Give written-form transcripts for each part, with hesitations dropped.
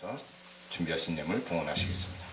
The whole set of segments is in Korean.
위해서 준비하신 예물 봉헌하시겠습니다.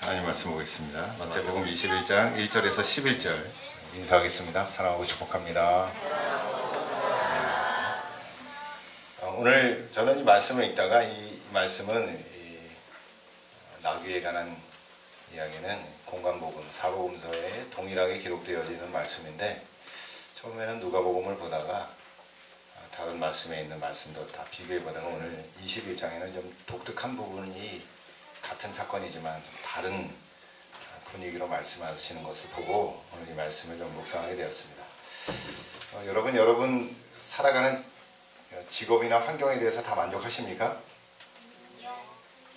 하나님 말씀 보겠습니다. 마태복음 21장 1절에서 11절 인사하겠습니다. 사랑하고 축복합니다. 오늘 저는 이 말씀을 읽다가 이 말씀은 나귀에 관한 이야기는 공관복음, 사복음서에 동일하게 기록되어지는 말씀인데 처음에는 누가복음을 보다가 다른 말씀에 있는 말씀도 다 비교해보다가 오늘 21장에는 좀 독특한 부분이 같은 사건이지만 좀 다른 분위기로 말씀하시는 것을 보고 오늘 이 말씀을 좀 묵상하게 되었습니다. 여러분 살아가는 직업이나 환경에 대해서 다 만족하십니까?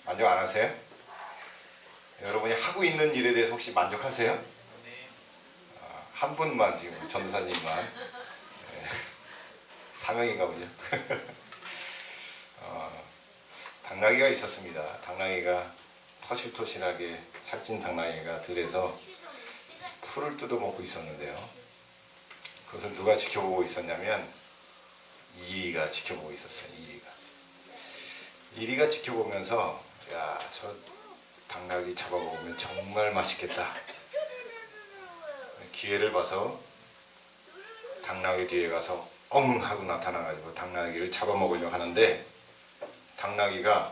만족 안 하세요? 여러분이 하고 있는 일에 대해서 혹시 만족하세요? 한 분만 지금 전도사님만 사명인가 보죠. 당나귀가 있었습니다. 당나귀가 터실터실하게 살찐 당나귀가 들에서 풀을 뜯어먹고 있었는데요. 그것을 누가 지켜보고 있었냐면 이리가 지켜보고 있었어요. 이리가 지켜보면서 야, 저 당나귀 잡아먹으면 정말 맛있겠다. 기회를 봐서 당나귀 뒤에 가서 엉 하고 나타나가지고 당나귀를 잡아먹으려고 하는데 당나귀가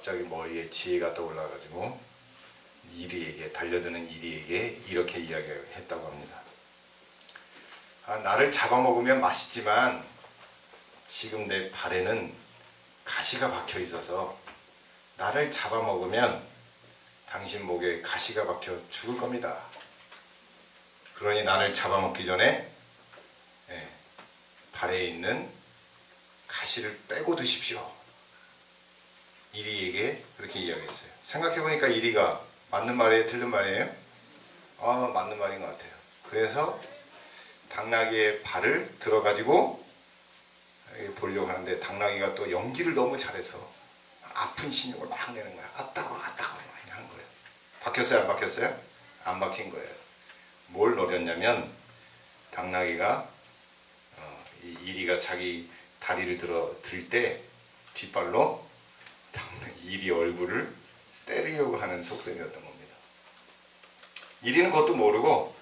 갑자기 머리에 지혜가 떠올라가지고 이리에게, 달려드는 이리에게 이렇게 이야기했다고 합니다. 나를 잡아먹으면 맛있지만 지금 내 발에는 가시가 박혀 있어서 나를 잡아먹으면 당신 목에 가시가 박혀 죽을 겁니다. 그러니 나를 잡아먹기 전에 발에 있는 가시를 빼고 드십시오. 이리에게 그렇게 이야기했어요. 생각해보니까 이리가 맞는 말이에요? 틀린 말이에요? 맞는 말인 것 같아요. 그래서 당나귀의 발을 들어가지고 보려고 하는데 당나귀가 또 연기를 너무 잘해서 아픈 신용을 막 내는 거야. 아따고 아따고 막 하는 거예요. 박혔어요? 안 박혔어요? 안 박힌 거예요. 뭘 노렸냐면 당나귀가 이리가 자기 다리를 들 때 뒷발로 이리 얼굴을 때리려고 하는 속셈이었던 겁니다. 이리는 그것도 모르고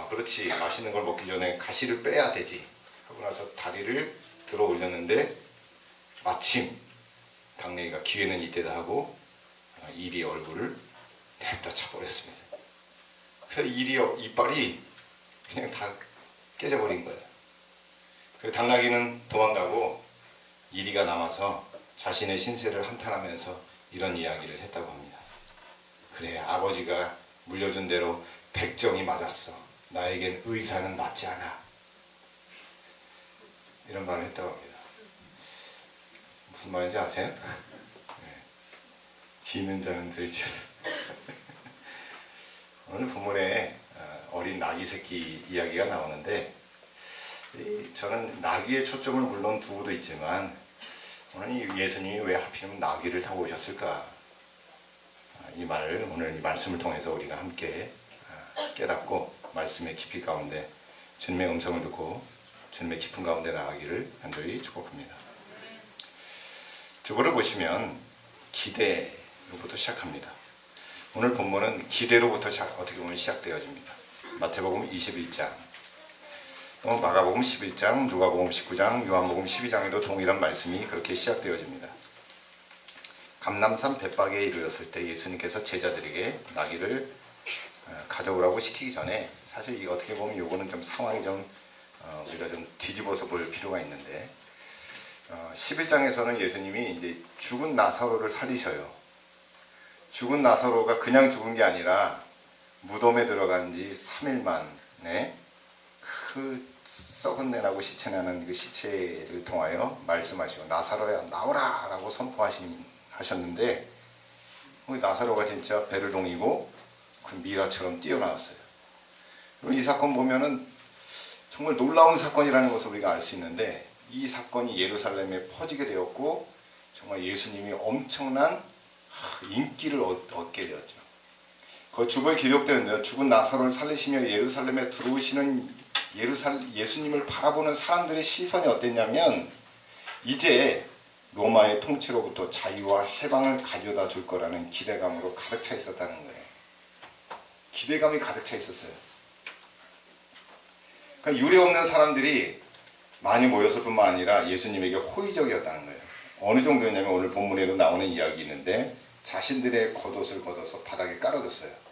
그렇지, 맛있는 걸 먹기 전에 가시를 빼야 되지 하고 나서 다리를 들어 올렸는데 마침 당나귀가 기회는 이때다 하고 이리 얼굴을 냅다 차버렸습니다. 그래서 이리 이빨이 그냥 다 깨져버린 거예요. 그리고 당나귀는 도망가고 이리가 남아서 자신의 신세를 한탄하면서 이런 이야기를 했다고 합니다. 그래, 아버지가 물려준 대로 백정이 맞았어. 나에겐 의사는 맞지 않아. 이런 말을 했다고 합니다. 무슨 말인지 아세요? 기는 자는 들지어다. 오늘 본문에 어린 나귀 새끼 이야기가 나오는데 저는 나귀의 초점을 물론 두고도 있지만 오늘 예수님이 왜 하필이면 나귀를 타고 오셨을까? 이 말을 오늘 이 말씀을 통해서 우리가 함께 깨닫고 말씀의 깊이 가운데 주님의 음성을 듣고 주님의 깊은 가운데 나가기를 간절히 축복합니다. 저거를 보시면 기대로부터 시작합니다. 오늘 본문은 기대로부터 어떻게 보면 시작되어집니다. 마태복음 21장, 마가복음 11장, 누가복음 19장, 요한복음 12장에도 동일한 말씀이 그렇게 시작되어집니다. 감람산 벳박에 이르렀을 때 예수님께서 제자들에게 나귀를 가져오라고 시키기 전에 사실 어떻게 보면 요거는 좀 상황이 좀 우리가 좀 뒤집어서 볼 필요가 있는데 11장에서는 예수님이 이제 죽은 나사로를 살리셔요. 죽은 나사로가 그냥 죽은 게 아니라 무덤에 들어간 지 3일 만에 그 썩은 내나고 시체나는 그 시체를 통하여 말씀하시고 나사로야 나오라 라고 선포하셨는데 나사로가 진짜 배를 동이고 그 미라처럼 뛰어나왔어요. 이 사건 보면은 정말 놀라운 사건이라는 것을 우리가 알 수 있는데 이 사건이 예루살렘에 퍼지게 되었고 정말 예수님이 엄청난 인기를 얻게 되었죠. 그 주보에 기록되는데요. 죽은 나사로를 살리시며 예루살렘에 들어오시는 예수님을 바라보는 사람들의 시선이 어땠냐면 이제 로마의 통치로부터 자유와 해방을 가져다 줄 거라는 기대감으로 가득 차 있었다는 거예요. 기대감이 가득 차 있었어요. 그러니까 유례없는 사람들이 많이 모였을 뿐만 아니라 예수님에게 호의적이었다는 거예요. 어느 정도였냐면 오늘 본문에도 나오는 이야기 있는데 자신들의 겉옷을 걷어서 바닥에 깔아줬어요.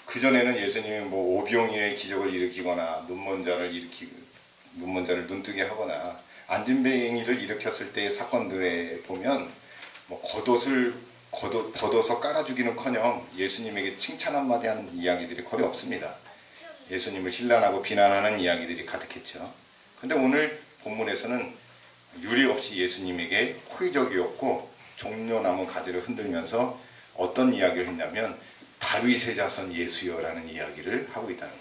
그전에는 예수님이 뭐 오병이의 기적을 일으키거나 눈먼 자를 눈뜨게 하거나 안진뱅이를 일으켰을 때의 사건들에 보면 뭐 겉옷을 벗어서 깔아주기는커녕 예수님에게 칭찬 한마디 하는 이야기들이 거의 없습니다. 예수님을 신란하고 비난하는 이야기들이 가득했죠. 근데 오늘 본문에서는 유례 없이 예수님에게 호의적이었고 종려나무 가지를 흔들면서 어떤 이야기를 했냐면 다윗의 자손 예수여라는 이야기를 하고 있다는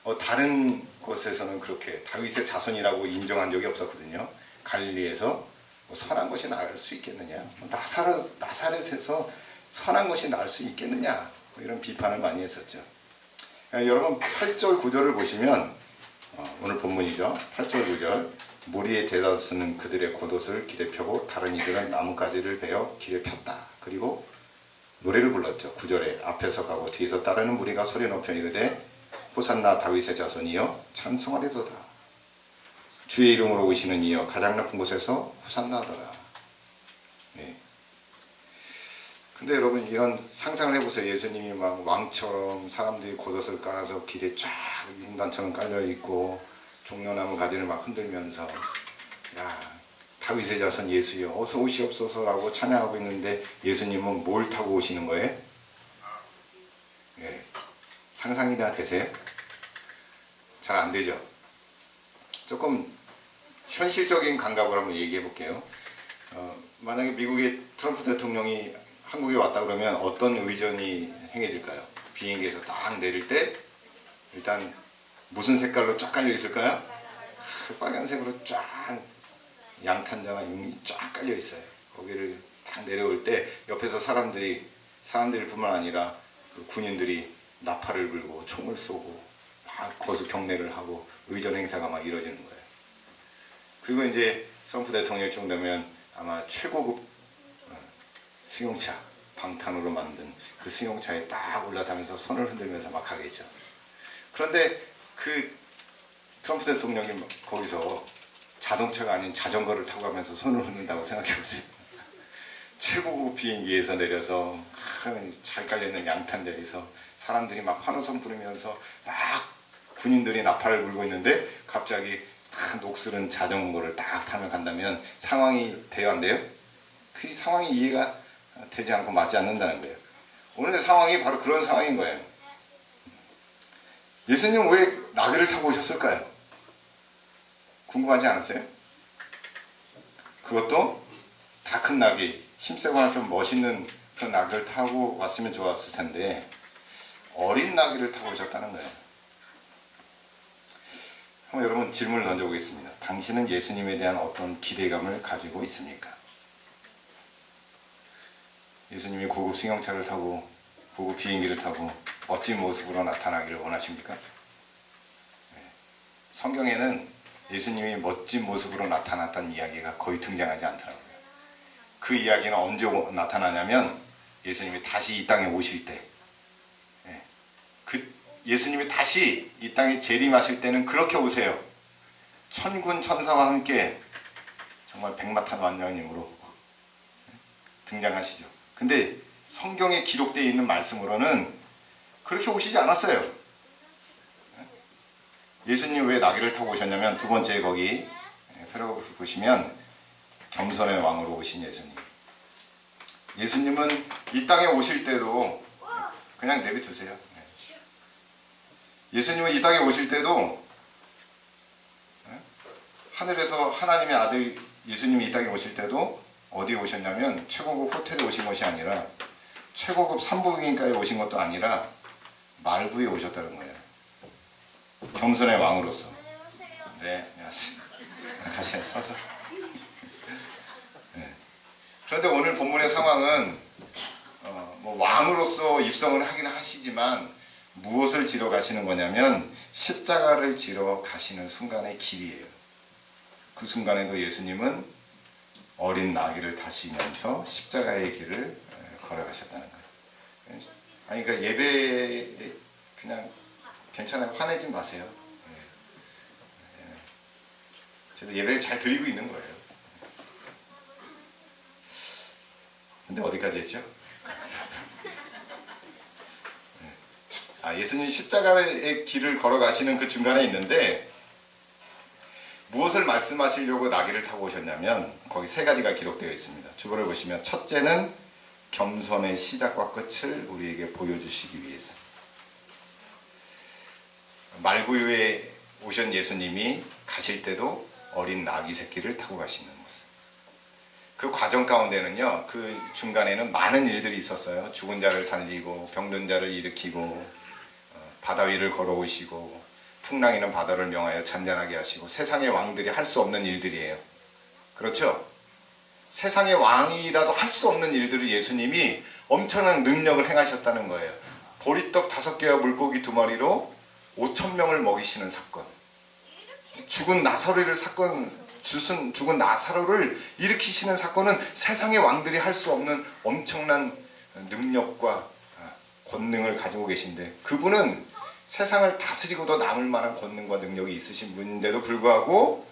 거예요. 다른 곳에서는 그렇게 다윗의 자손이라고 인정한 적이 없었거든요. 갈릴리에서 선한 것이 나을 수 있겠느냐, 나사렛에서 선한 것이 나을 수 있겠느냐, 이런 비판을 많이 했었죠. 여러분 8절 9절을 보시면 오늘 본문이죠. 8절 9절 무리에 대다수는 그들의 겉옷을 길에 펴고 다른 이들은 나뭇가지를 베어 길에 폈다. 그리고 노래를 불렀죠. 9절에 앞에서 가고 뒤에서 따르는 무리가 소리 높여 이르되 호산나 다윗의 자손이여 찬송하리도다. 주의 이름으로 오시는 이여 가장 높은 곳에서 호산나 하더라. 네. 근데 여러분 이런 상상을 해보세요. 예수님이 막 왕처럼 사람들이 겉옷을 깔아서 길에 쫙 융단처럼 깔려있고 종려나무 가지를 막 흔들면서 야 다윗의 자손 예수여 어서 오시옵소서라고 찬양하고 있는데 예수님은 뭘 타고 오시는 거예요? 예. 상상이 다 되세요? 잘 안 되죠? 조금 현실적인 감각으로 한번 얘기해 볼게요. 만약에 미국의 트럼프 대통령이 한국에 왔다 그러면 어떤 의전이 행해질까요? 비행기에서 딱 내릴 때 일단 무슨 색깔로 쫙 깔려 있을까요? 빨간색으로 쫙 양탄자나 용이 쫙 깔려 있어요. 거기를 딱 내려올 때 옆에서 사람들이 뿐만 아니라 그 군인들이 나팔을 불고 총을 쏘고 막 거기서 경례를 하고 의전 행사가 막 이루어지는 거예요. 그리고 이제 트럼프 대통령쯤 되면 아마 최고급 승용차, 방탄으로 만든 그 승용차에 딱 올라타면서 손을 흔들면서 막 가겠죠. 그런데 그 트럼프 대통령이 거기서 자동차가 아닌 자전거를 타고 가면서 손을 흔든다고 생각해보세요. 최고급 비행기에서 내려서 잘 깔려있는 양탄자에서 사람들이 막 환호성 부르면서 막 군인들이 나팔을 불고 있는데 갑자기 딱 녹슬은 자전거를 딱 타며 간다면 상황이 돼요 안 돼요? 그 상황이 이해가 되지 않고 맞지 않는다는 거예요. 오늘의 상황이 바로 그런 상황인 거예요. 예수님은 왜 나귀를 타고 오셨을까요? 궁금하지 않았어요? 그것도 다 큰 나귀, 힘세거나 좀 멋있는 그런 나귀를 타고 왔으면 좋았을 텐데 어린 나귀를 타고 오셨다는 거예요. 한번 여러분 질문을 던져보겠습니다. 당신은 예수님에 대한 어떤 기대감을 가지고 있습니까? 예수님이 고급 승용차를 타고 고급 비행기를 타고 멋진 모습으로 나타나기를 원하십니까? 네. 성경에는 예수님이 멋진 모습으로 나타났다는 이야기가 거의 등장하지 않더라고요. 그 이야기는 언제 나타나냐면 예수님이 다시 이 땅에 오실 때, 예수님이 다시 이 땅에 재림하실 때는 그렇게 오세요. 천군 천사와 함께 정말 백마탄 완장님으로 등장하시죠. 근데 성경에 기록되어 있는 말씀으로는 그렇게 오시지 않았어요. 예수님 왜 나귀를 타고 오셨냐면 두 번째 거기 패러그래프 보시면 겸손의 왕으로 오신 예수님. 예수님은 이 땅에 오실 때도 그냥 내비두세요. 예수님은 이 땅에 오실 때도 하늘에서 하나님의 아들 예수님이 이 땅에 오실 때도 어디에 오셨냐면 최고급 호텔에 오신 것이 아니라 최고급 산부인과에 오신 것도 아니라 말구에 오셨다는 거예요. 겸손의 왕으로서. 네, 안녕하세요. 가시 서서. 네. 그런데 오늘 본문의 상황은 뭐 왕으로서 입성을 하긴 하시지만 무엇을 지러 가시는 거냐면 십자가를 지러 가시는 순간의 길이에요. 그 순간에도 예수님은 어린 나귀를 타시면서 십자가의 길을 걸어가셨다는 거예요. 아니 그러니까 예배에 그냥 괜찮아요. 화내지 마세요. 저도 예배를 잘 드리고 있는 거예요. 근데 어디까지 했죠? 예수님이 십자가의 길을 걸어가시는 그 중간에 있는데 무엇을 말씀하시려고 나귀를 타고 오셨냐면 거기 세 가지가 기록되어 있습니다. 주보를 보시면 첫째는 겸손의 시작과 끝을 우리에게 보여주시기 위해서. 말구유에 오신 예수님이 가실 때도 어린 나귀 새끼를 타고 가시는 모습. 그 과정 가운데는요, 그 중간에는 많은 일들이 있었어요. 죽은 자를 살리고 병든 자를 일으키고 바다 위를 걸어오시고 풍랑이는 바다를 명하여 잔잔하게 하시고 세상의 왕들이 할 수 없는 일들이에요. 그렇죠? 세상의 왕이라도 할 수 없는 일들을 예수님이 엄청난 능력을 행하셨다는 거예요. 보리떡 5개와 물고기 2마리로 5,000명을 먹이시는 사건. 죽은 나사로를 일으키시는 사건은 세상의 왕들이 할 수 없는 엄청난 능력과 권능을 가지고 계신데 그분은 세상을 다스리고도 남을 만한 권능과 능력이 있으신 분인데도 불구하고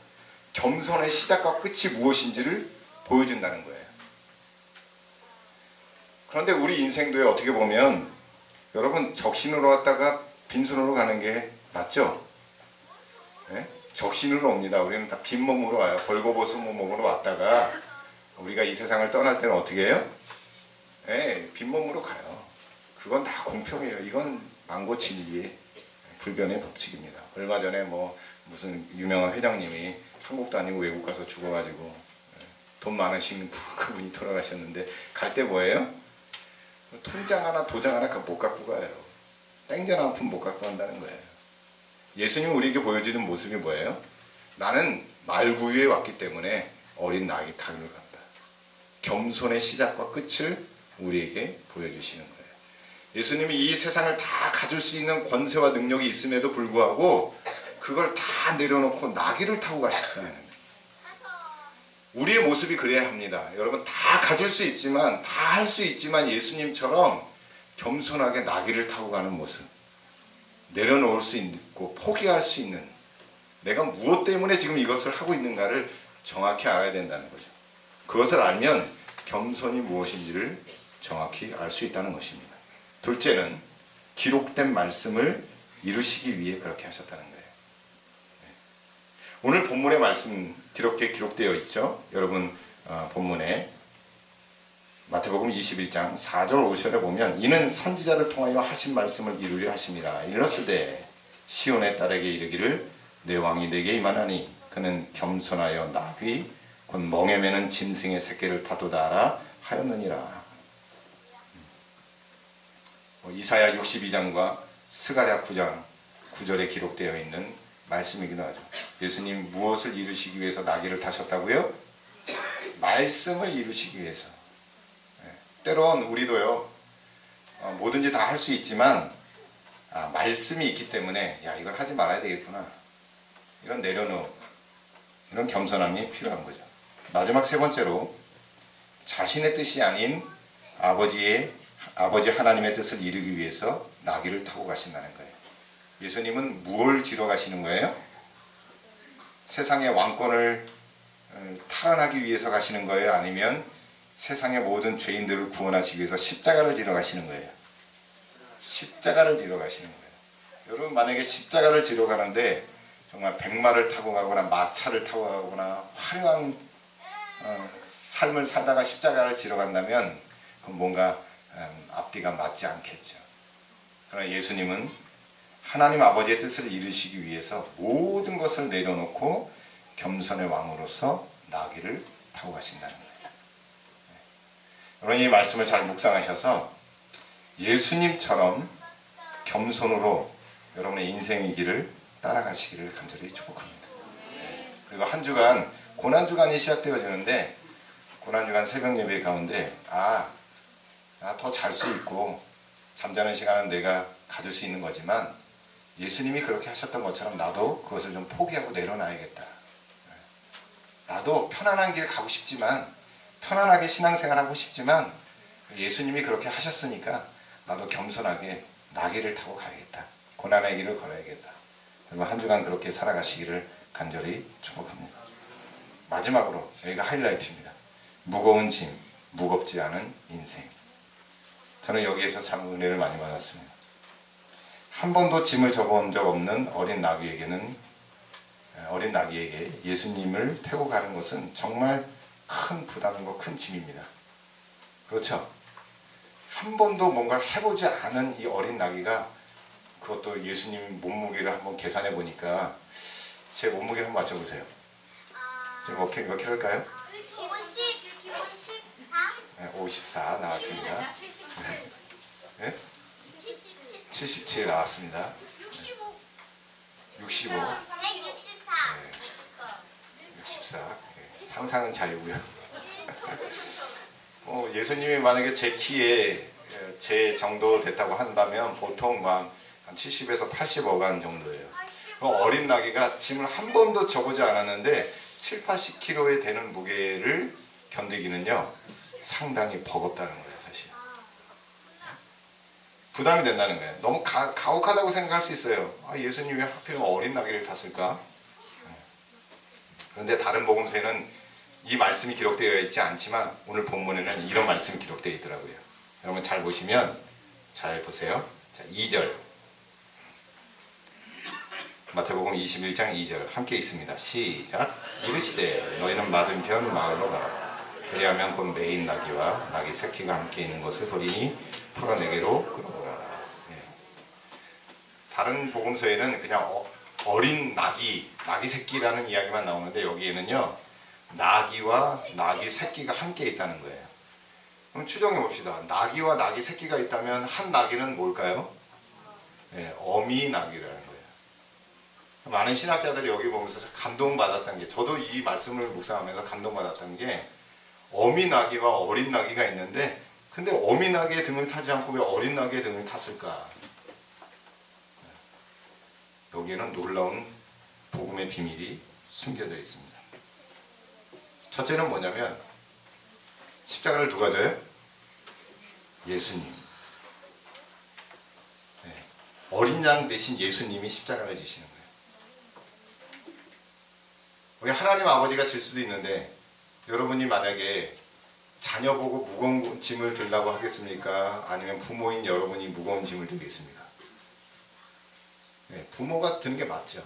겸손의 시작과 끝이 무엇인지를 보여준다는 거예요. 그런데 우리 인생도에 어떻게 보면 여러분 적신으로 왔다가 빈손으로 가는 게 맞죠? 네? 적신으로 옵니다. 우리는 다 빈몸으로 와요. 벌거벗은 몸으로 왔다가 우리가 이 세상을 떠날 때는 어떻게 해요? 네, 빈몸으로 가요. 그건 다 공평해요. 이건 망고진리의 불변의 법칙입니다. 얼마 전에 뭐 무슨 유명한 회장님이 한국도 아니고 외국 가서 죽어가지고 돈 많으신 그분이 돌아가셨는데 갈 때 뭐예요? 통장 하나 도장 하나 못 갖고 가요. 땡전 한 푼 못 갖고 간다는 거예요. 예수님이 우리에게 보여주는 모습이 뭐예요? 나는 말구유에 왔기 때문에 어린 나귀 타기를 간다. 겸손의 시작과 끝을 우리에게 보여주시는 거예요. 예수님이 이 세상을 다 가질 수 있는 권세와 능력이 있음에도 불구하고 그걸 다 내려놓고 나귀를 타고 가셨다는 거예요. 우리의 모습이 그래야 합니다. 여러분 다 가질 수 있지만 다 할 수 있지만 예수님처럼 겸손하게 나귀를 타고 가는 모습, 내려놓을 수 있고 포기할 수 있는, 내가 무엇 때문에 지금 이것을 하고 있는가를 정확히 알아야 된다는 거죠. 그것을 알면 겸손이 무엇인지를 정확히 알 수 있다는 것입니다. 둘째는 기록된 말씀을 이루시기 위해 그렇게 하셨다는 거예요. 오늘 본문의 말씀 이렇게 기록되어 있죠. 여러분 본문에 마태복음 21장 4절 5절에 보면 이는 선지자를 통하여 하신 말씀을 이루려 하심이라. 이르렀으되 시온의 딸에게 이르기를 내 왕이 내게 임하나니 그는 겸손하여 나귀 곧 멍에 매는 짐승의 새끼를 타도다 하였느니라. 이사야 62장과 스가랴 9장 9절에 기록되어 있는 말씀이기도 하죠. 예수님 무엇을 이루시기 위해서 나귀를 타셨다고요? 말씀을 이루시기 위해서. 때론 우리도요 뭐든지 다 할 수 있지만 말씀이 있기 때문에 야 이걸 하지 말아야 되겠구나, 이런 내려놓음, 이런 겸손함이 필요한 거죠. 마지막 세 번째로 자신의 뜻이 아닌 아버지 하나님의 뜻을 이루기 위해서 나귀를 타고 가신다는 거예요. 예수님은 무엇을 지러 가시는 거예요? 세상의 왕권을 탈환하기 위해서 가시는 거예요? 아니면 세상의 모든 죄인들을 구원하시기 위해서 십자가를 지러 가시는 거예요? 십자가를 지러 가시는 거예요. 여러분 만약에 십자가를 지러 가는데 정말 백마를 타고 가거나 마차를 타고 가거나 화려한 삶을 살다가 십자가를 지러 간다면 그건 뭔가 앞뒤가 맞지 않겠죠. 그러나 예수님은 하나님 아버지의 뜻을 이루시기 위해서 모든 것을 내려놓고 겸손의 왕으로서 나귀를 타고 가신다는 거예요. 여러분 이 말씀을 잘 묵상하셔서 예수님처럼 겸손으로 여러분의 인생의 길을 따라가시기를 간절히 축복합니다. 그리고 한 주간 고난주간이 시작되어지는데 고난주간 새벽 예배 가운데 더 잘 수 있고 잠자는 시간은 내가 가질 수 있는 거지만 예수님이 그렇게 하셨던 것처럼 나도 그것을 좀 포기하고 내려놔야겠다. 나도 편안한 길 가고 싶지만 편안하게 신앙생활하고 싶지만 예수님이 그렇게 하셨으니까 나도 겸손하게 나귀를 타고 가야겠다. 고난의 길을 걸어야겠다. 그리고 한 주간 그렇게 살아가시기를 간절히 축복합니다. 마지막으로 여기가 하이라이트입니다. 무거운 짐, 무겁지 않은 인생. 저는 여기에서 참 은혜를 많이 받았습니다. 한 번도 짐을 져본 적 없는 어린 나귀에게 예수님을 태고 가는 것은 정말 큰 부담이고 큰 짐입니다. 그렇죠? 한 번도 뭔가를 해보지 않은 이 어린 나귀가, 그것도 예수님 몸무게를 한번 계산해 보니까 제 몸무게를 한번 맞춰보세요. 지금 몇 킬로일까요? 54 나왔습니다. 네? 77 나왔습니다. 65. 64. 상상은 자유고요. 예수님이 만약에 제 키에 제 정도 됐다고 한다면 보통 한 70에서 80어간 정도예요. 어린 나귀가 짐을 한 번도 져보지 않았는데 7, 80kg에 되는 무게를 견디기는요 상당히 버겁다는 거예요. 사실 부담이 된다는 거예요. 너무 가혹하다고 생각할 수 있어요. 예수님이 하필 어린 나귀를 탔을까? 그런데 다른 복음서에는 이 말씀이 기록되어 있지 않지만 오늘 본문에는 이런 말씀이 기록되어 있더라고요. 여러분 잘 보시면, 잘 보세요. 자, 2절. 마태복음 21장 2절 함께 있습니다. 시작. 이르시되 너희는 맞은편 마을로 가라. 그리하면 곧 매인 나귀와 나귀 새끼가 함께 있는 것을 보리니 풀어 내게로 끌어오라. 예. 다른 복음서에는 그냥 어린 나귀 새끼라는 이야기만 나오는데, 여기에는요 나귀와 나귀 새끼가 함께 있다는 거예요. 그럼 추정해 봅시다. 나귀와 나귀 새끼가 있다면 한 나귀는 뭘까요? 예, 어미 나귀라는 거예요. 많은 신학자들이 여기 보면서 감동받았던 게, 저도 이 말씀을 묵상하면서 감동받았던 게, 어미 나귀와 어린 나귀가 있는데, 근데 어미 나귀의 등을 타지 않고 왜 어린 나귀의 등을 탔을까? 여기에는 놀라운 복음의 비밀이 숨겨져 있습니다. 첫째는 뭐냐면, 십자가를 누가 져요? 예수님. 네. 어린 양 대신 예수님이 십자가를 지시는 거예요. 우리 하나님 아버지가 질 수도 있는데, 여러분이 만약에 자녀 보고 무거운 짐을 들라고 하겠습니까? 아니면 부모인 여러분이 무거운 짐을 들겠습니까? 네, 부모가 드는 게 맞죠.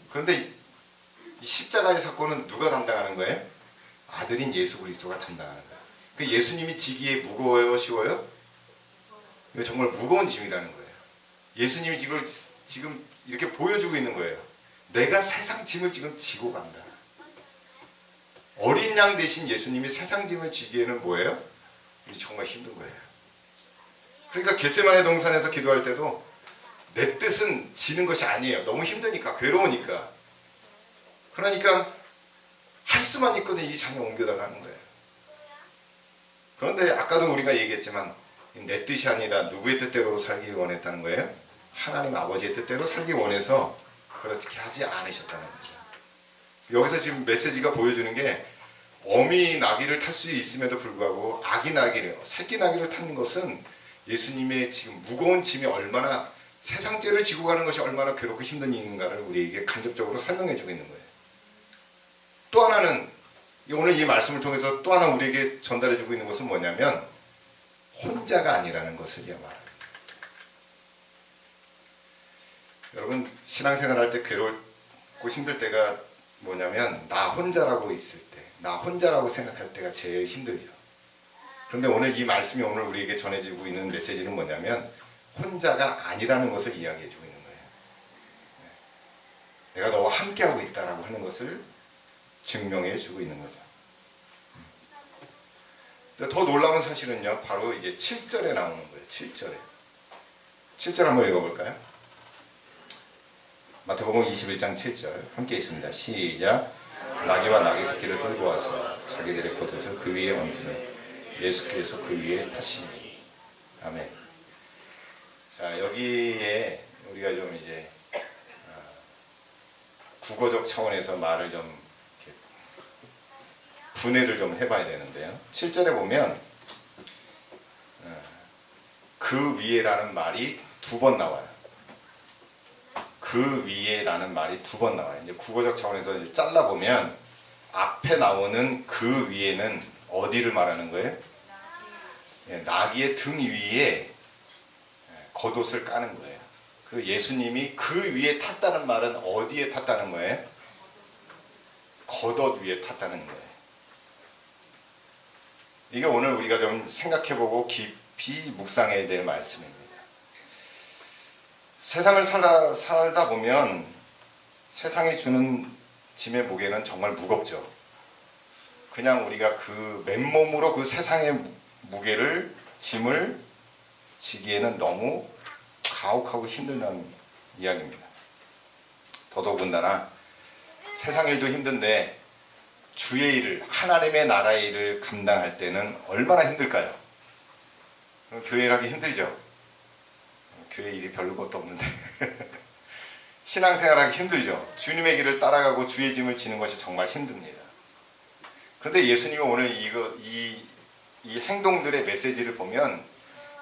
그런데 이 십자가의 사건은 누가 담당하는 거예요? 아들인 예수 그리스도가 담당하는 거예요. 그 예수님이 지기에 무거워요, 쉬워요? 이거 정말 무거운 짐이라는 거예요. 예수님이 지금 이렇게 보여주고 있는 거예요. 내가 세상 짐을 지금 지고 간다. 어린 양 대신 예수님이 세상 짐을 지기에는 뭐예요? 이게 정말 힘든 거예요. 그러니까 겟세마네 동산에서 기도할 때도 내 뜻은 지는 것이 아니에요. 너무 힘드니까, 괴로우니까. 그러니까 할 수만 있거든 이 장에 옮겨달라는 거예요. 그런데 아까도 우리가 얘기했지만, 내 뜻이 아니라 누구의 뜻대로 살기 원했다는 거예요? 하나님 아버지의 뜻대로 살기 원해서 그렇게 하지 않으셨다는 거죠. 여기서 지금 메시지가 보여주는 게, 어미 나귀를 탈 수 있음에도 불구하고 아기 나귀를, 새끼 나귀를 타는 것은 예수님의 지금 무거운 짐이 얼마나, 세상 죄를 지고 가는 것이 얼마나 괴롭고 힘든 일인가를 우리에게 간접적으로 설명해 주고 있는 거예요. 또 하나는, 오늘 이 말씀을 통해서 또 하나 우리에게 전달해 주고 있는 것은 뭐냐면, 혼자가 아니라는 것을 말합니다. 여러분, 신앙생활 할 때 괴롭고 힘들 때가 뭐냐면, 나 혼자라고 있을 때, 나 혼자라고 생각할 때가 제일 힘들죠. 그런데 오늘 이 말씀이 오늘 우리에게 전해지고 있는 메시지는 뭐냐면, 혼자가 아니라는 것을 이야기해 주고 있는 거예요. 내가 너와 함께하고 있다라고 하는 것을 증명해 주고 있는 거죠. 더 놀라운 사실은요, 바로 이제 7절에 나오는 거예요. 7절 한번 읽어볼까요? 마태복음 21장 7절 함께 있습니다. 시작. 나귀와 나귀 새끼를 끌고 와서 자기들의 겉옷을 그 위에 얹으며 예수께서 그 위에 타시니. 아멘. 자, 여기에 우리가 좀 이제 국어적 차원에서 말을 좀 이렇게 분해를 좀 해봐야 되는데요. 7절에 보면 그 위에라는 말이 2번 나와요. 그 위에라는 말이 2번 나와요. 이제 국어적 차원에서 잘라보면 앞에 나오는 그 위에는 어디를 말하는 거예요? 나귀의 등 위에 겉옷을 까는 거예요. 그리고 예수님이 그 위에 탔다는 말은 어디에 탔다는 거예요? 겉옷 위에 탔다는 거예요. 이게 오늘 우리가 좀 생각해보고 깊이 묵상해야 될 말씀입니다. 세상을 살다 보면 세상이 주는 짐의 무게는 정말 무겁죠. 그냥 우리가 그 맨몸으로 그 세상의 무게를, 짐을 지기에는 너무 가혹하고 힘들다는 이야기입니다. 더더군다나 세상 일도 힘든데 주의 일을, 하나님의 나라의 일을 감당할 때는 얼마나 힘들까요? 교회를 하기 힘들죠. 교회 일이 별로 것도 없는데 신앙생활하기 힘들죠. 주님의 길을 따라가고 주의 짐을 지는 것이 정말 힘듭니다. 그런데 예수님이 오늘 이 행동들의 메시지를 보면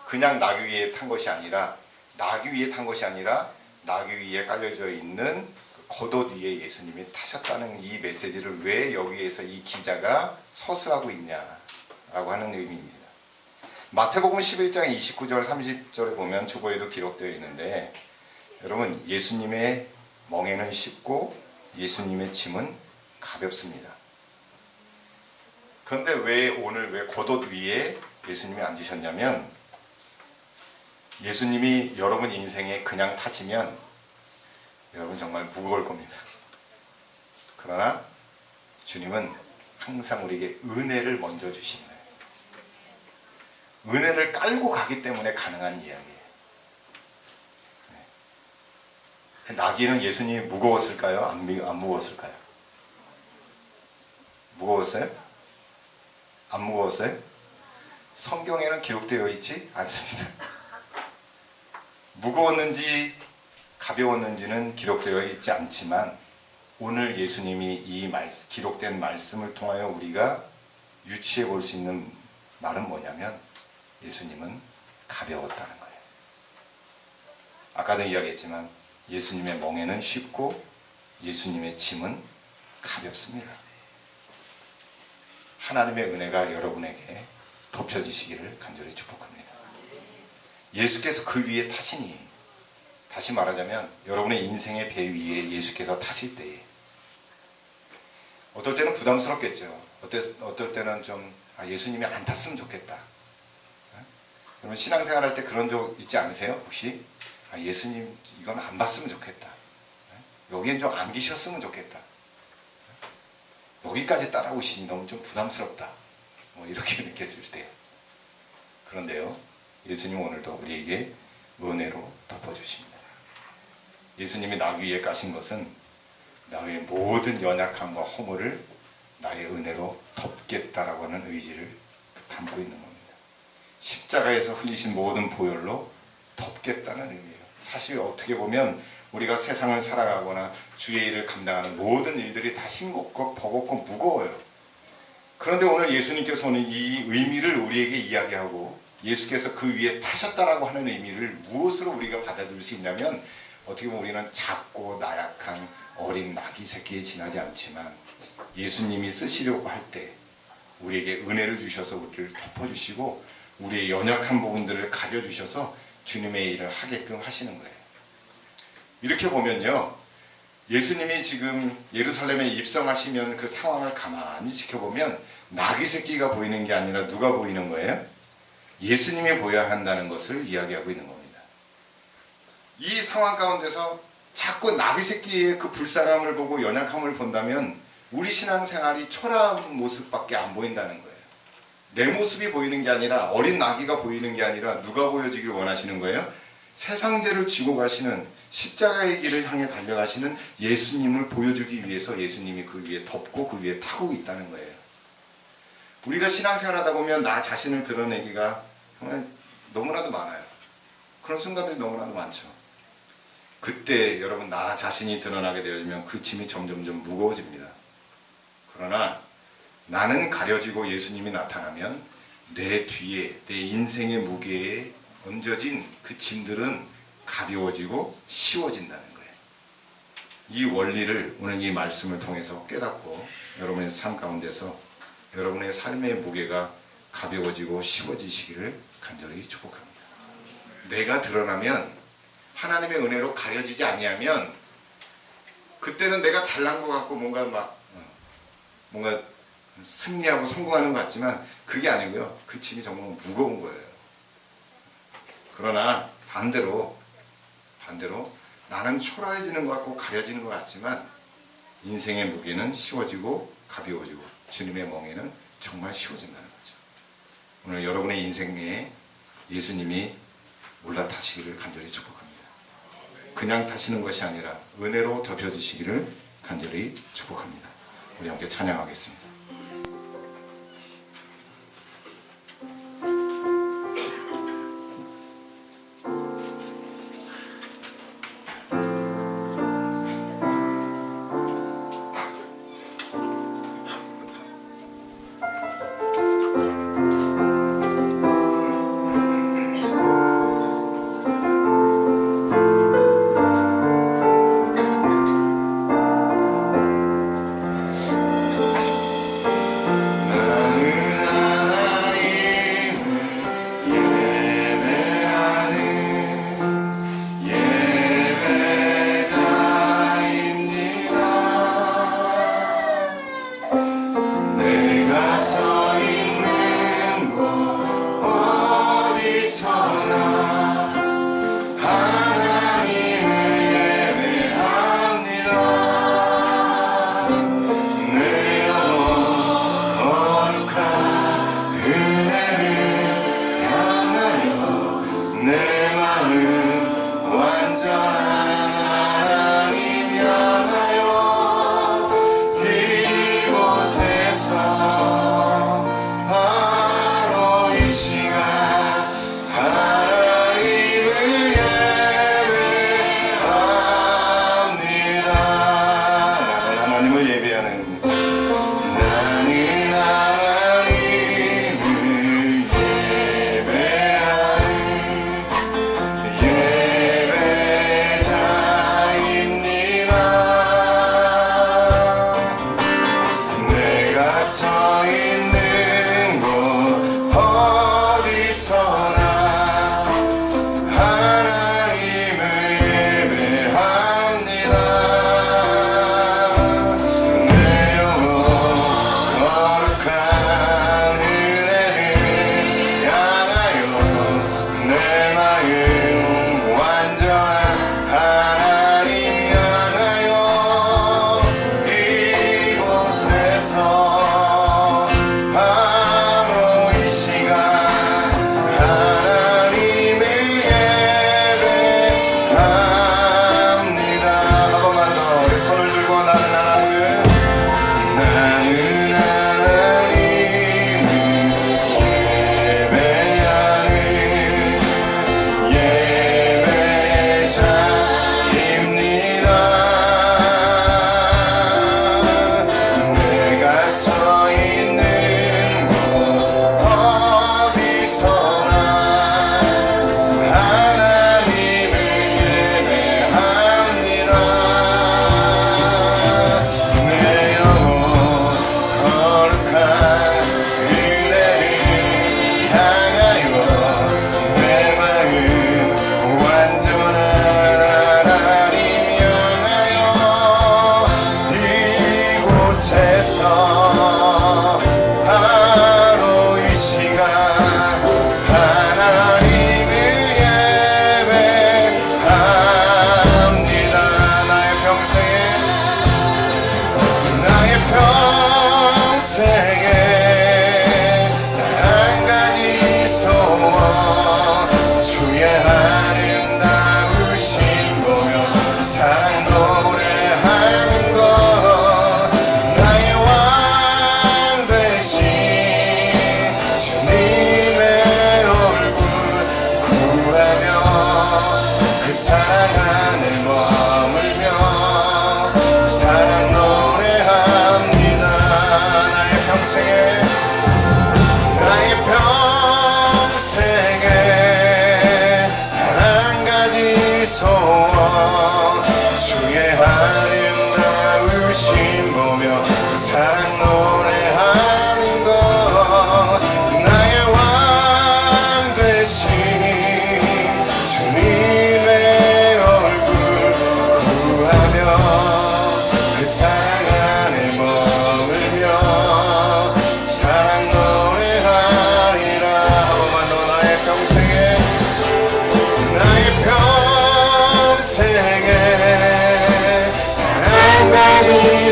그냥 나귀 위에 탄 것이 아니라 나귀 위에 깔려져 있는 겉옷 위에 예수님이 타셨다는 이 메시지를 왜 여기에서 이 기자가 서술하고 있냐라고 하는 의미입니다. 마태복음 11장 29절 30절에 보면 주보에도 기록되어 있는데, 여러분, 예수님의 멍에는 쉽고 예수님의 짐은 가볍습니다. 그런데 왜 오늘 왜 겉옷 위에 예수님이 앉으셨냐면, 예수님이 여러분 인생에 그냥 타시면 여러분 정말 무거울 겁니다. 그러나 주님은 항상 우리에게 은혜를 먼저 주신다. 은혜를 깔고 가기 때문에 가능한 이야기예요. 나귀는 예수님이 무거웠을까요? 안 무거웠을까요? 무거웠어요? 안 무거웠어요? 성경에는 기록되어 있지 않습니다. 무거웠는지 가벼웠는지는 기록되어 있지 않지만, 오늘 예수님이 이 기록된 말씀을 통하여 우리가 유추해 볼 수 있는 말은 뭐냐면, 예수님은 가벼웠다는 거예요. 아까도 이야기했지만 예수님의 멍에는 쉽고 예수님의 짐은 가볍습니다. 하나님의 은혜가 여러분에게 덮여지시기를 간절히 축복합니다. 예수께서 그 위에 타시니, 다시 말하자면 여러분의 인생의 배 위에 예수께서 타실 때에 어떨 때는 부담스럽겠죠. 어떨 때는 좀 예수님이 안 탔으면 좋겠다. 여러분 신앙생활 할 때 그런 적 있지 않으세요? 혹시 예수님 이건 안 봤으면 좋겠다. 여기엔 좀 안 계셨으면 좋겠다. 여기까지 따라오시니 너무 좀 부담스럽다. 이렇게 느껴질 때. 그런데요, 예수님 오늘도 우리에게 은혜로 덮어주십니다. 예수님이 나귀 위에 까신 것은 나의 모든 연약함과 허물을 나의 은혜로 덮겠다라고 하는 의지를 담고 있는 겁니다. 십자가에서 흘리신 모든 보혈로 덮겠다는 의미예요. 사실 어떻게 보면 우리가 세상을 살아가거나 주의 일을 감당하는 모든 일들이 다 힘겹고 버겁고 무거워요. 그런데 오늘 예수님께서는 이 의미를 우리에게 이야기하고, 예수께서 그 위에 타셨다라고 하는 의미를 무엇으로 우리가 받아들일 수 있냐면, 어떻게 보면 우리는 작고 나약한 어린 나귀 새끼에 지나지 않지만, 예수님이 쓰시려고 할 때 우리에게 은혜를 주셔서 우리를 덮어주시고 우리의 연약한 부분들을 가려주셔서 주님의 일을 하게끔 하시는 거예요. 이렇게 보면요, 예수님이 지금 예루살렘에 입성하시면 그 상황을 가만히 지켜보면 나귀 새끼가 보이는 게 아니라 누가 보이는 거예요? 예수님이 보여야 한다는 것을 이야기하고 있는 겁니다. 이 상황 가운데서 자꾸 나귀 새끼의 그 불쌍함을 보고 연약함을 본다면 우리 신앙생활이 초라한 모습밖에 안 보인다는 거예요. 내 모습이 보이는 게 아니라, 어린 나귀가 보이는 게 아니라 누가 보여지길 원하시는 거예요? 세상죄를 지고 가시는, 십자가의 길을 향해 달려가시는 예수님을 보여주기 위해서 예수님이 그 위에 덮고 그 위에 타고 있다는 거예요. 우리가 신앙생활 하다 보면 나 자신을 드러내기가 정말 너무나도 많아요. 그런 순간들이 너무나도 많죠. 그때 여러분 나 자신이 드러나게 되어지면 그 짐이 점점점 무거워집니다. 그러나 나는 가려지고 예수님이 나타나면 내 뒤에 내 인생의 무게에 얹어진 그 짐들은 가벼워지고 쉬워진다는 거예요. 이 원리를 오늘 이 말씀을 통해서 깨닫고 여러분의 삶 가운데서 여러분의 삶의 무게가 가벼워지고 쉬워지시기를 간절히 축복합니다. 내가 드러나면, 하나님의 은혜로 가려지지 아니하면, 그때는 내가 잘난 것 같고 뭔가 승리하고 성공하는 것 같지만 그게 아니고요, 그 짐이 정말 무거운 거예요. 그러나 반대로 나는 초라해지는 것 같고 가려지는 것 같지만 인생의 무게는 쉬워지고 가벼워지고 주님의 멍에는 정말 쉬워진다는 거죠. 오늘 여러분의 인생에 예수님이 올라타시기를 간절히 축복합니다. 그냥 타시는 것이 아니라 은혜로 덮여주시기를 간절히 축복합니다. 우리 함께 찬양하겠습니다.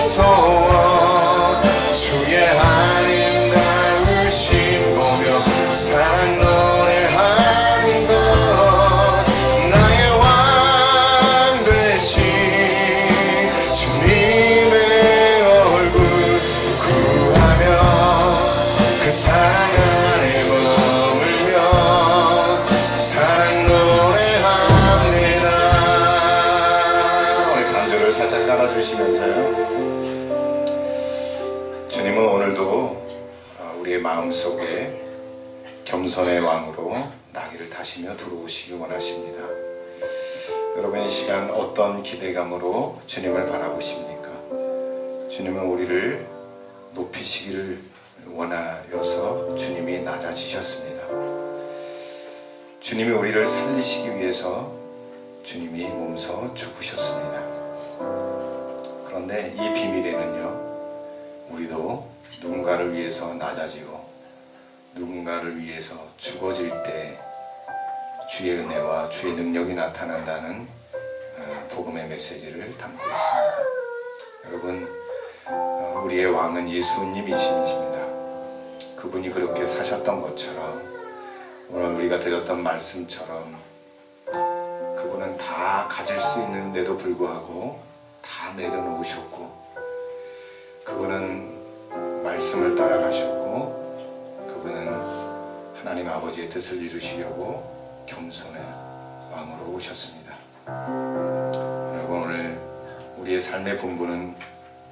소원 주의 아름다우신 보며 사랑 노래하는 것 나의 왕 되신 주님의 얼굴 구하며 그 사랑 안에 머물며 사랑 노래합니다. 우리 간절을 살짝 깔아주시면서요, 주님은 오늘도 우리의 마음속에 겸손의 왕으로 나귀를 타시며 들어오시기 원하십니다. 여러분, 이 시간 어떤 기대감으로 주님을 바라보십니까? 주님은 우리를 높이시기를 원하여서 주님이 낮아지셨습니다. 주님이 우리를 살리시기 위해서 주님이 몸서 죽으셨습니다. 그런데 이 비밀에는요, 우리도 누군가를 위해서 낮아지고 누군가를 위해서 죽어질 때 주의 은혜와 주의 능력이 나타난다는 복음의 메시지를 담고 있습니다. 여러분, 우리의 왕은 예수님이십니다. 그분이 그렇게 사셨던 것처럼 오늘 우리가 드렸던 말씀처럼 그분은 다 가질 수 있는데도 불구하고 다 내려놓으셨고, 그분은 말씀을 따라가셨고, 그분은 하나님 아버지의 뜻을 이루시려고 겸손의 왕으로 오셨습니다. 여러분, 오늘 우리의 삶의 본분은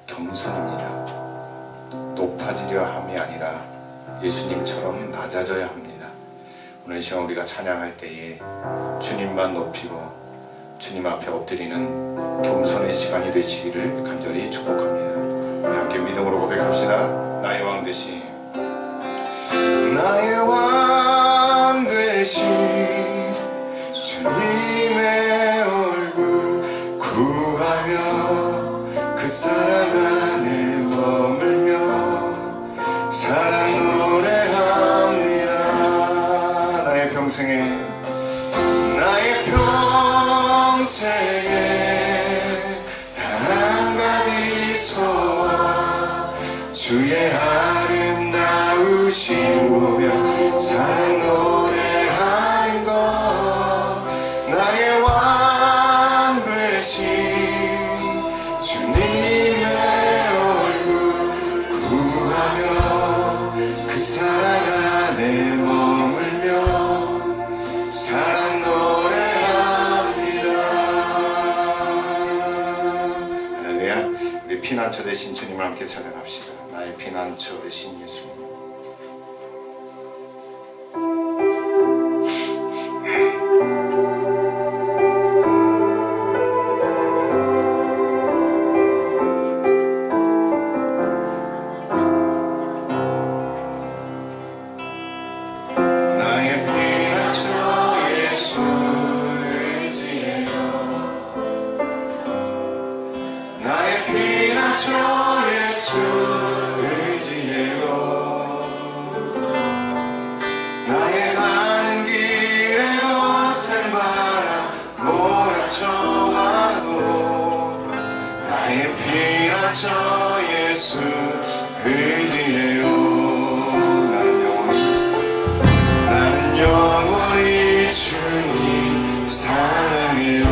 겸손입니다. 높아지려 함이 아니라 예수님처럼 낮아져야 합니다. 오늘 이 시간 우리가 찬양할 때에 주님만 높이고 주님 앞에 엎드리는 겸손의 시간이 되시기를 간절히 축복합니다. 우리 함께 믿음으로 고백합시다. 나의 왕 되신, 나의 왕 되신 주님의 얼굴 구하며 그 사랑 안에 머물며 사랑 노래합니다. 나의 평생에 단 한 가지 소원 주의 아름다우신 보며 사랑 노래하는 것 나의 왕 되신 주님의 얼굴 구하며 그 사랑 안에 머물며 사랑 노래합니다. 할렐루야. 우리 피난처 되신 주님을 함께 찬양합시다. 나의 피난처 되신 예수님. 예수 의지해요. 나는 영원히 주님 사랑해요.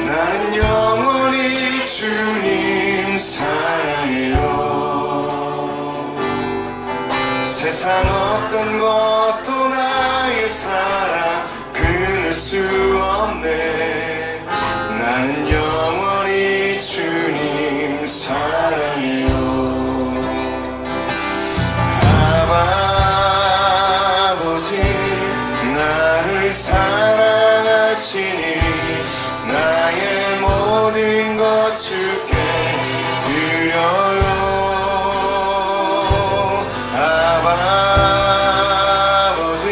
나는 영원히 주님 사랑해요. 세상 어떤 것도 나의 사랑 끊을 수 없네. 나는 영원히 주님 사랑해요. 아버지 나를 사랑하시니 나의 모든 것 주께 드려요. 아버지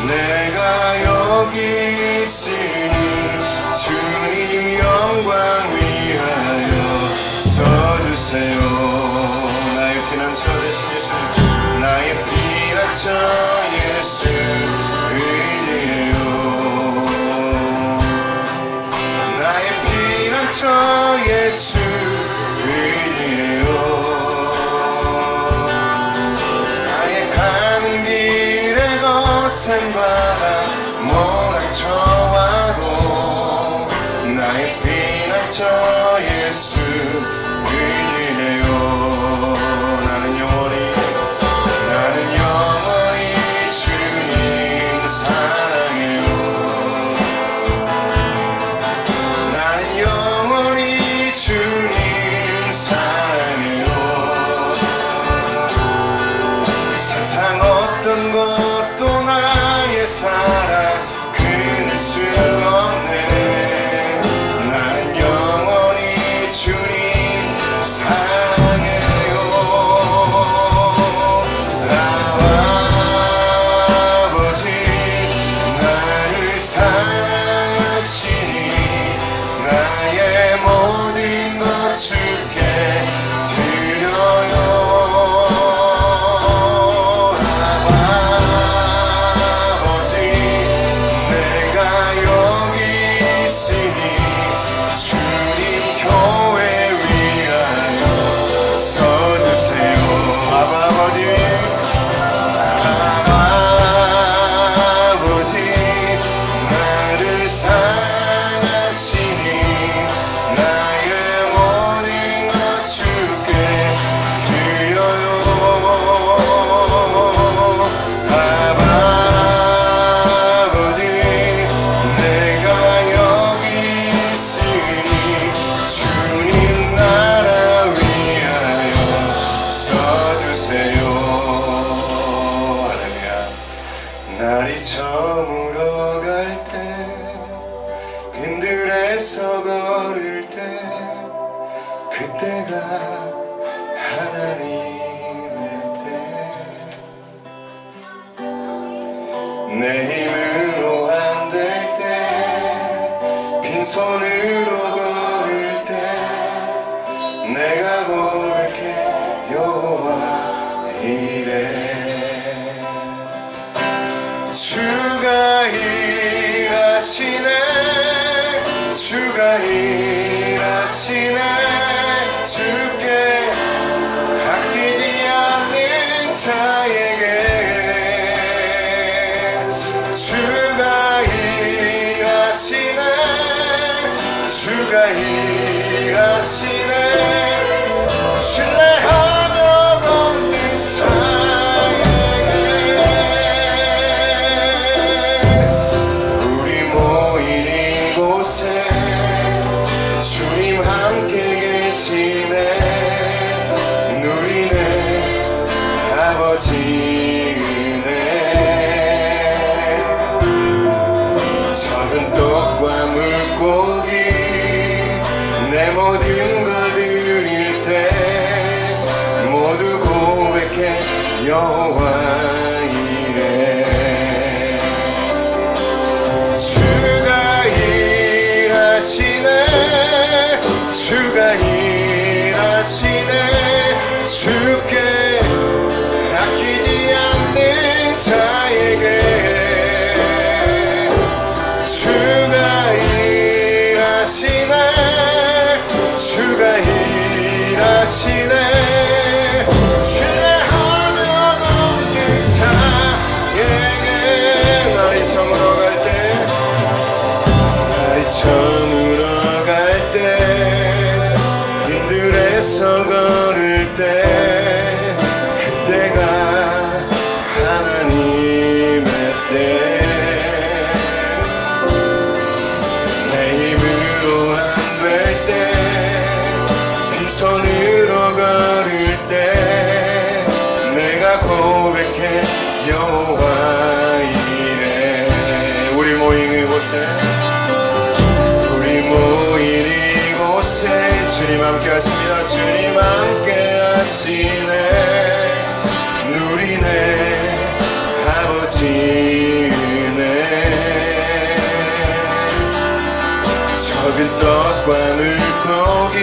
내가 여기 있으니 주님 영광 위하여 써주세요. 나의 피난처 되신 예수, 나의 피난처 예수 의지해요. 나의 피난처 저 예수 의지해요. 나는 영원히 주님 사랑해요. 나는 영원히 주님 사랑해요. 세상 어떤 것도 나의 사랑 끊을 수가 없네. 나는 영원히 주님 사랑해요. 아버지 나를 사랑하시니 나의 모든 것 주께 드려요. 아버지 내가 여기 있으니 주님 교회 위하여 써주세요. 아버지 나를 사랑하시니 나의 모든 것 주께 드려요. 아버지 내가 여기 있으니 주님 나라 위하여 써주세요. 할렐루야. 날이 저물어갈 때 빈들에서 걸을 때 그때가 하나님의 때. 내 힘으로 안 될 때 빈손으로 걸을 때 내가 고백해 여호와 이래. 주가 일하시네. 주가 일하시네. 주께 아끼지 않는 자에게 주가 일하시네. 주가 일하시네. 신뢰하며 걷는 자에게 우리 모인 이곳에 주님 함께 계시네. 누리네 아버지 은혜. 적은 떡과 물고기 내 모든 걸 드릴 때 모두 고백해 여호와 이래. 주가 일하시네. 주가 일하시네. 주께 아끼지 않는 자에게 주가 일하시네. 주가 일하시네. 신뢰하며 걷는 자에게 날이 저물어갈 때 날이 저물어갈 때 빈들에서 걸을 때 그때가 하나님의 때. 내 힘으로 안 될 때 빈손으로 걸을 때 내가 고백해 여호와 이래. 우리 모인 이곳에 주님 함께 하십니다. 주님 함께 하시네. 누리네 아버지 은혜. 적은 떡과 물고기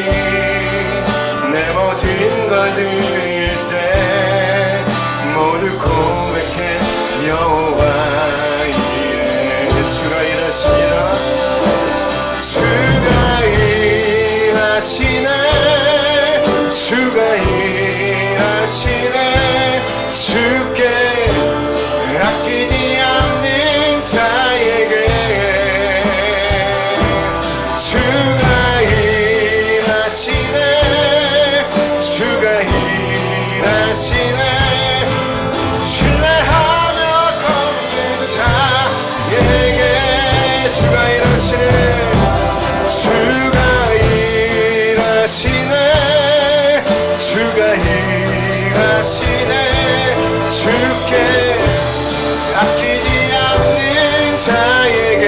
내 모든 걸 드릴 때 모두 고백해 여호와 이래. 주가 일하십니다. 주가 일하시네. 주가 일하시네. 주께 아끼지 않는 자에게 주가 일하시네. 주가 일하시네 주가 일하시네 주가 일하시네 주께 아끼지 않는 자에게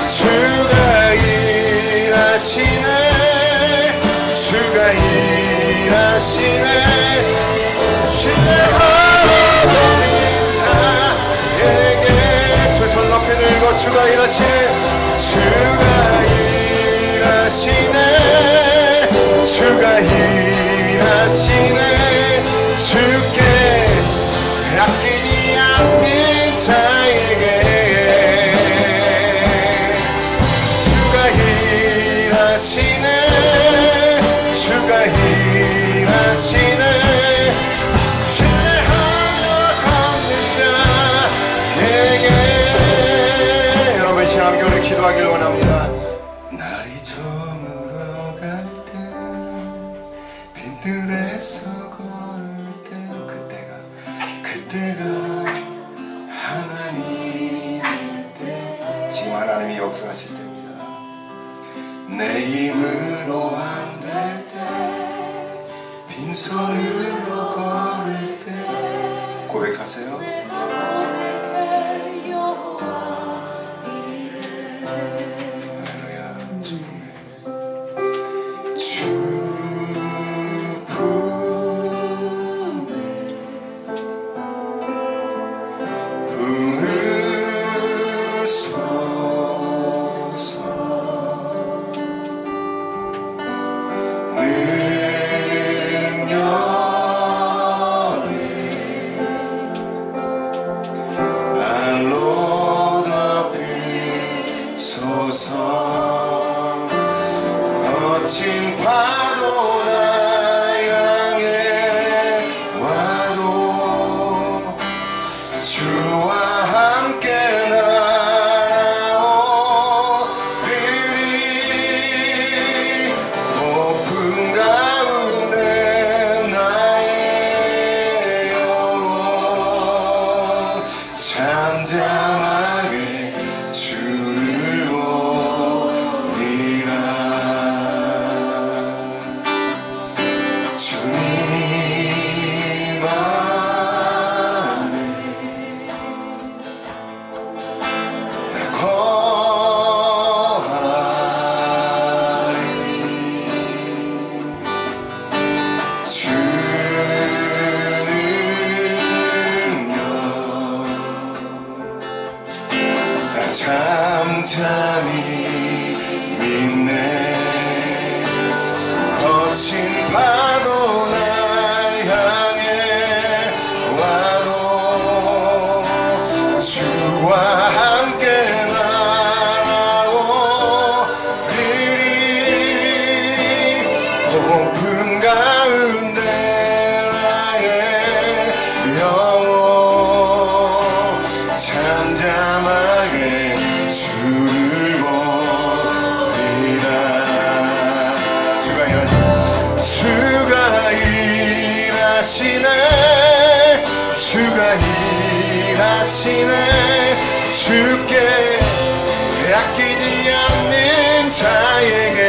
주가 일하시네 주가 일하시네 신뢰하는 자에게 두 손 높이 들고 주가 일하시네 주가 일하시네 주가 일하시네 주께 아끼지 않는 자에게 주가 일하시네 주가 일하시네 신뢰하며 걷는 자에게 여러분 시간 함께 우리 기도하길 원합니다. 날이 저물어갈 때 빈들에서 걸을 때 그때가 하나님일 때 지금 하나님이 역사하실 때입니다. 내 힘으로 안 될 때 빈손으로 걸을 때 고백하세요. 할렐루야. 주품에 거친 파도 나 향해 와도 주와 함께 나오리니 높은 가운데 나의 영혼 잠잠하게 주를 보리라. 주님 안에 나 거하리 주는요 나 잠잠히 믿네 거친 파도 날 향해 와도 주와 함께 나오리니 높은 가운데 나의 영혼 잠잠하게 주를 보리라. 주가 일하시네 주가 일하시네 주께 아끼지 않는 자에게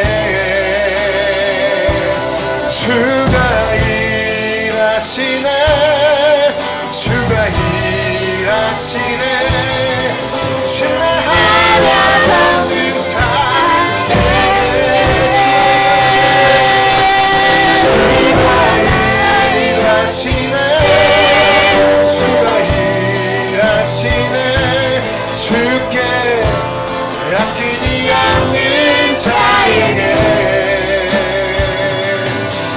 주가 일하시네 주가 일하시네 신뢰하며 걷는 자에게 주가 일하시네 주가 일하시네 주께 아끼지 않는 자에게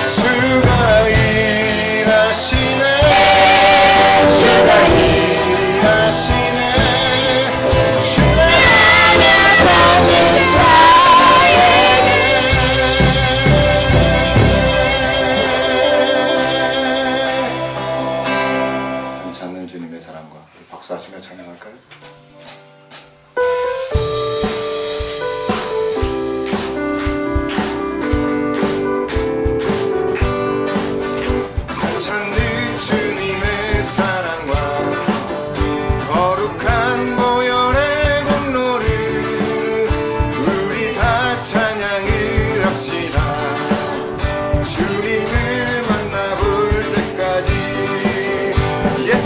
주가 일하시네 주가 일하시네 신뢰하며 걷는 자에게 찾는 주님의 사랑과 박수하시며 찬양할까요? 찾는 주님의 사랑과 거룩한 보혈의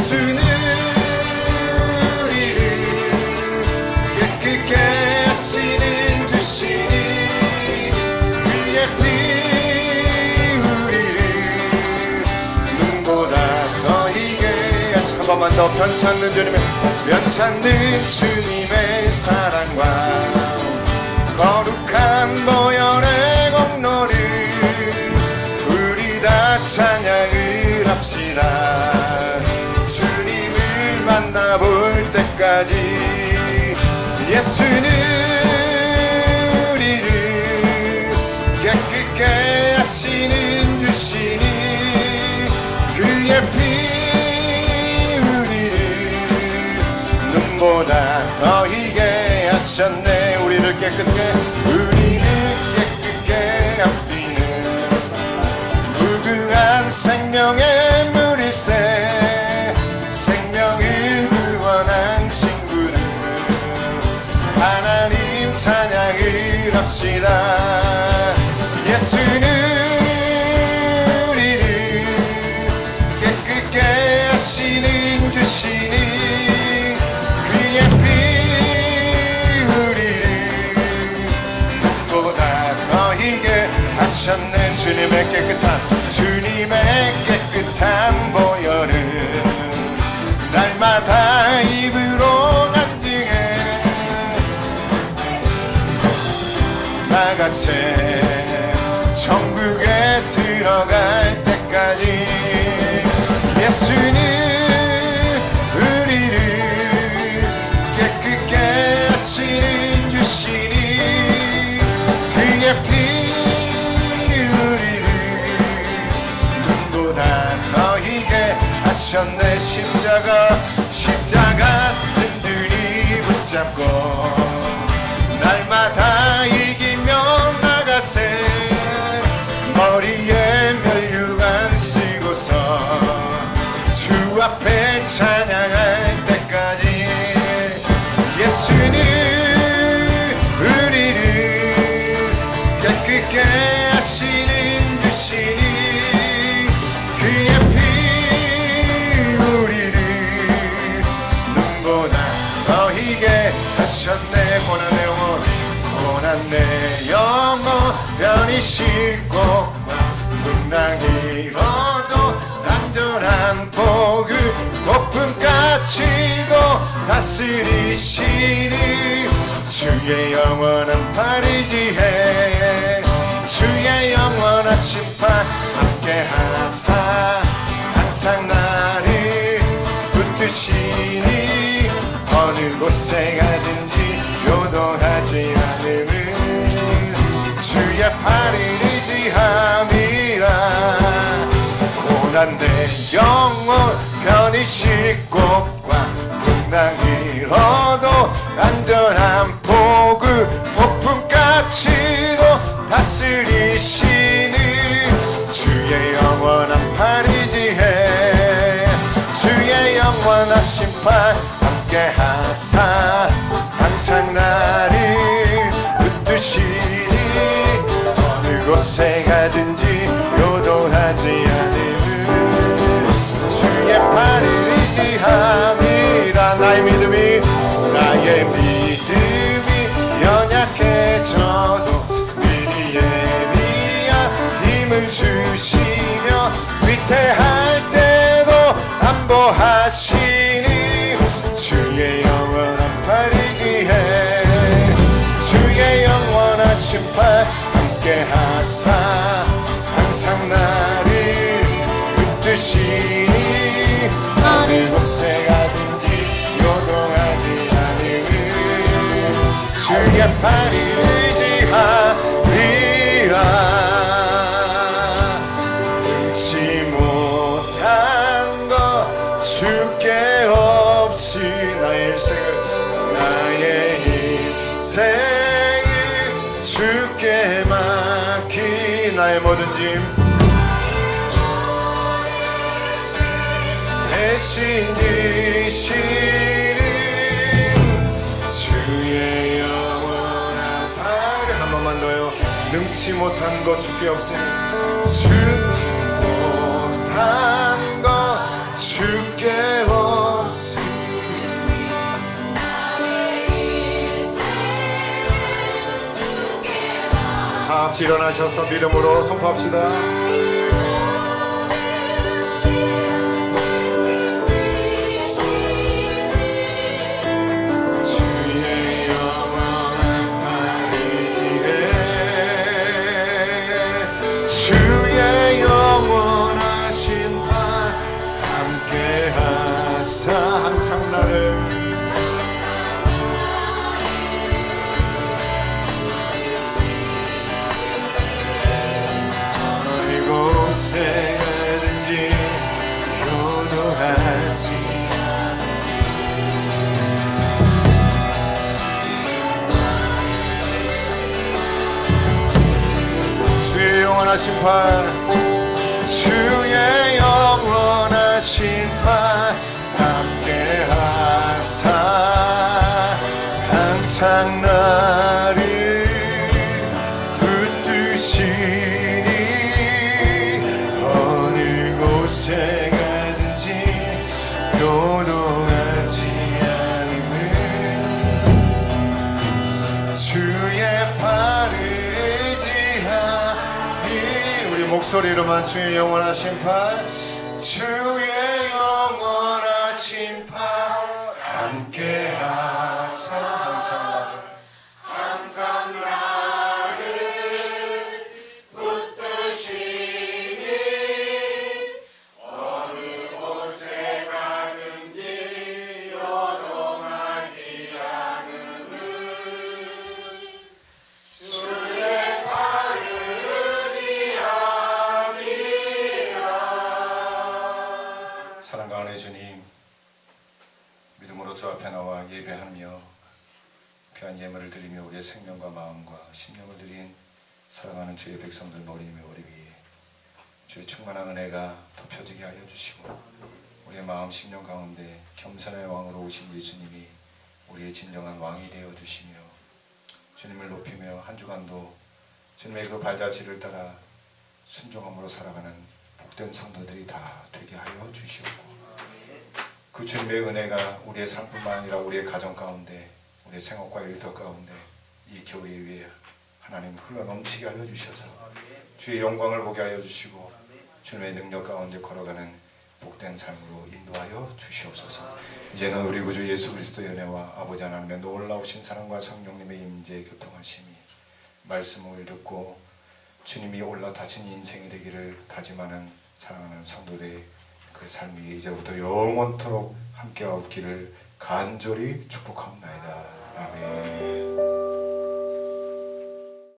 예수는 우리를 깨끗게 하시는 주시니 그의 피 우리를 눈보다 더 희게 하시 한 번만 더 변찮는 주님의 변찮는 주님의 사랑과 거룩한 보혈의 공로를 우리 다 찬양을 합시다. 주님을 만나볼 때까지 예수는 우리를 깨끗게 하시는 주시니 그의 피 우리를 눈보다 더 희게 하셨네. 우리를 깨끗게 앞뒤는 무궁한 생명의 물일새 생명을 구원한 친구들 하나님 찬양을 합시다. 예수는 우리를 깨끗게 하시는 주시니 그의 피 우리를 눈보다 더 희게 하셨네. 주님의 깨끗한 보혈은 날마다 입으로 간증해 나가세 천국에 들어갈 때까지 예수는 우리를 깨끗게 하시는 주시니 그의 피 우리를 눈보다 더 희게 하셨네. 십자가 든든히 붙잡고 날마다 이기며 나가세 머리에 멸류관 쓰고서 주 앞에 찬양할 때까지 예수는 우리를 깨끗게 하시는 주시니 그의 피 우리를 눈보다 더 희게 하셨네. 고난 내 영혼 편히 쉴 곳과 풍랑이로도 안전한 폭을 폭풍까지도 다스리시니 주의 영원한 파리지에 주의 영원한 심판 함께 하사 항상 나를 붙드시니 어느 곳에 가든지 요동하지 않음은 주의 팔을 의지함이라. 고난 내 영혼 편히 쉴 곳과 풍랑이로도 안전한 폭우 폭풍까지도 다스리시는 주의 영원한 팔 의지해 주의 영원한 심판 함께 하사 항상 나를 붙드시니 어느 곳에 가든지 요동하지 않음은 주의 팔을 의지함이라. 나의 믿음이 연약해져도 미리 예비한 힘을 주시며 위태할 때도 안보하시니 주의 영원한 팔 의지해 주의 영원한 심판 함께 하사 항상 나를 붙드시니 어느 곳에 가든지 요동하지 않음은 주의 팔을 의지하리라. 능치 못한 것 주께 없이 나의 인생을 주께 맡기 나의 모든 짐 대신 지시는 주의 영원한 팔을 한 번만 더요. 능치 못한 것 주께 없으니 주지 못한 것 주께 없으니 같이 일어나셔서 믿음으로 선포합시다. 주의 영원한 팔이지에 주의 영원하신 팔 함께 하사 항상 나를 곳에 가든지 효도하지 주의 영원하신 팔 주의 영원하신 팔 함께 하사 항상 나를 붙드시니 곳에 가든지 요동하지 않음은 주의 팔을 의지하니 우리 목소리로만 주의 영원하신 팔 주의 영원하신 팔 함께 하사 항상 나를 붙드시니 사랑하는 주님, 믿음으로 주 앞에 나와 예배하며 귀한 예물을 드리며 우리의 생명과 마음과 심령을 드린 사랑하는 주의 백성들 머리 위에 주의 충만한 은혜가 덮여지게 하여 주시고 우리의 마음 심령 가운데 겸손의 왕으로 오신 예수님이 우리의 진정한 왕이 되어 주시며 주님을 높이며 한 주간도 주님의 그 발자취를 따라 순종함으로 살아가는 복된 성도들이 다 되게 하여 주시옵고 그 주님의 은혜가 우리의 삶뿐만 아니라 우리의 가정 가운데 우리의 생업과 일터 가운데 이 교회 위에 하나님 흘러넘치게 하여 주셔서 주의 영광을 보게 하여 주시고 주님의 능력 가운데 걸어가는 복된 삶으로 인도하여 주시옵소서. 이제는 우리 구주 예수 그리스도의 은혜와 아버지 하나님의 놀라우신 사랑과 성령님의 임재 교통하심이 말씀을 듣고 주님이 올라타신 인생이 되기를 다짐하는 사랑하는 성도들의 그 삶이 이제부터 영원토록 함께 없기를 간절히 축복합니다. 아멘.